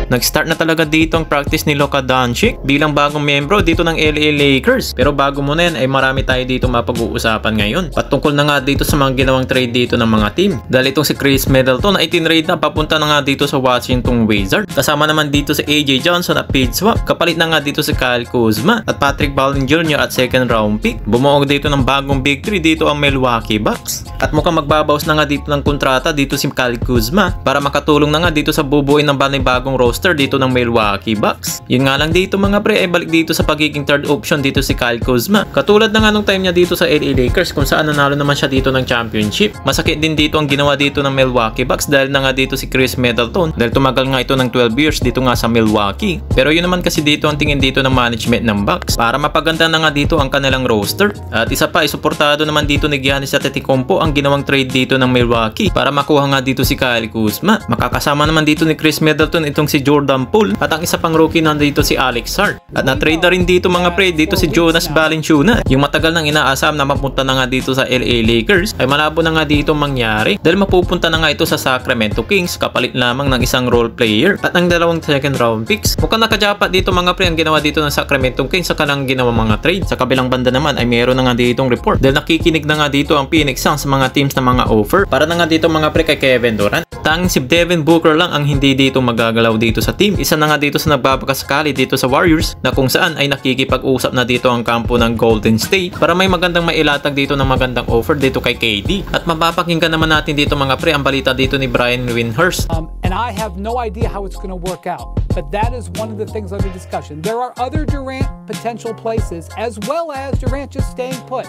Nag-start na talaga dito ang practice ni Luka Doncic bilang bagong membro dito ng LA Lakers. Pero bago muna yan ay marami tayo dito mapag-uusapan ngayon. Patungkol na nga dito sa mga ginawang trade dito ng mga team. Dahil itong si Chris Middleton ay tinrade na papunta na nga dito sa Washington Wizards. Kasama naman dito si AJ Johnson at paid swap. Kapalit na nga dito si Kyle Kuzma at Patrick Baldwin Jr. at second round pick. Bumuog dito ng bagong big 3 dito ang Milwaukee Bucks. At mukhang magbabawas na nga dito ng kontrata dito si Kyle Kuzma para makatulong na nga dito sa bubuin ng bagong roster dito ng Milwaukee Bucks. Yun nga lang dito mga pre ay balik dito sa pagiging third option dito si Kyle Kuzma. Katulad na nga nung time niya dito sa LA Lakers kung saan nanalo naman siya dito ng championship. Masakit din dito ang ginawa dito ng Milwaukee Bucks dahil na nga dito si Chris Middleton dahil tumagal nga ito ng 12 years dito nga sa Milwaukee. Pero yun naman kasi dito ang tingin dito ng management ng Bucks para mapaganda na nga dito ang kanilang roster. At isa pa ay suportado naman dito ni Giannis Antetokounmpo ang ginawang trade dito ng Milwaukee para makuha nga dito si Kyle Kuzma. Makakasama naman dito ni Chris Middleton itong si Jordan Poole at ang isa pang rookie nandito si Alex Hart. At na-trade na rin dito mga pre dito si Jonas Valanciunas. Yung matagal nang inaasam na mapunta na nga dito sa LA Lakers ay malabo na nga dito mangyari dahil mapupunta na nga ito sa Sacramento Kings kapalit lamang ng isang role player at ang dalawang second round picks. Mukhang nakajapat dito mga pre ang ginawa dito ng Sacramento Kings sa kanilang ginawa mga trade. Sa kabilang banda naman ay meron na nga ditong report dahil nakikinig na nga dito ang Phoenix Suns sa mga teams na mga offer para na nga dito mga pre kay Kevin Durant. Tanging si Devin Booker lang ang hindi dito magagalaw dito sa team. Isa na nga dito sa nagbabakasakali dito sa Warriors na kung saan ay nakikipag-usap na dito ang kampo ng Golden State para may magandang mailatag dito ng magandang offer dito kay KD. At mapapakinggan naman natin dito mga pre ang balita dito ni Brian Windhorst. And I have no idea how it's going to work out. But that is one of the things under discussion. There are other Durant potential places as well as Durant just staying put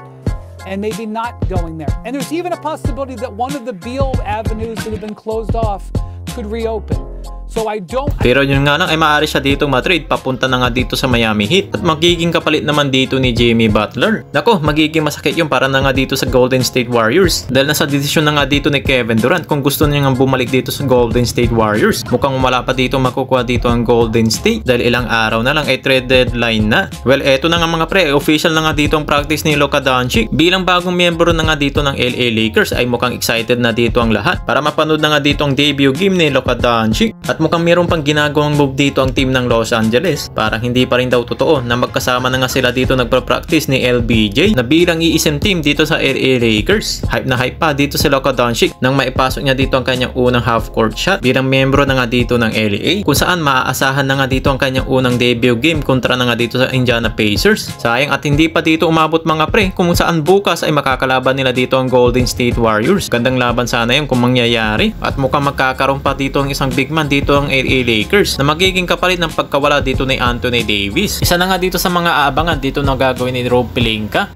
and maybe not going there. And there's even a possibility that one of the Beal avenues that have been closed off could reopen. So Pero yun nga lang ay maaari siya dito matrade papunta na nga dito sa Miami Heat at magiging kapalit naman dito ni Jimmy Butler. Nako, magiging masakit yung para na nga dito sa Golden State Warriors dahil nasa desisyon na nga dito ni Kevin Durant kung gusto niya nga bumalik dito sa Golden State Warriors. Mukhang wala pa dito makukuha dito ang Golden State dahil ilang araw na lang ay trade deadline na. Well, eto na nga mga pre, official na nga dito ang practice ni Luka Doncic. Bilang bagong miyembro na nga dito ng LA Lakers ay mukhang excited na dito ang lahat para mapanood na nga dito ang debut game ni Luka Doncic. At mukhang mayroon pang ginagawang move dito ang team ng Los Angeles. Parang hindi pa rin daw totoo na magkasama na nga sila dito nagpa-practice ni LBJ na bilang iisang team dito sa LA Lakers. Hype na hype pa dito si Luka Doncic nang maipasok niya dito ang kanyang unang half-court shot bilang miyembro na nga dito ng LA kung saan maaasahan na nga dito ang kanyang unang debut game kontra na nga dito sa Indiana Pacers. Sayang at hindi pa dito umabot mga pre kung saan bukas ay makakalaban nila dito ang Golden State Warriors. Gandang laban sana yun kung mangyayari at mukhang magkakaroon pa dito ang isang big man dito ang LA Lakers na magiging kapalit ng pagkawala dito ni Anthony Davis. Isa na nga dito sa mga aabangan dito na gagawin ni Rob Pelinka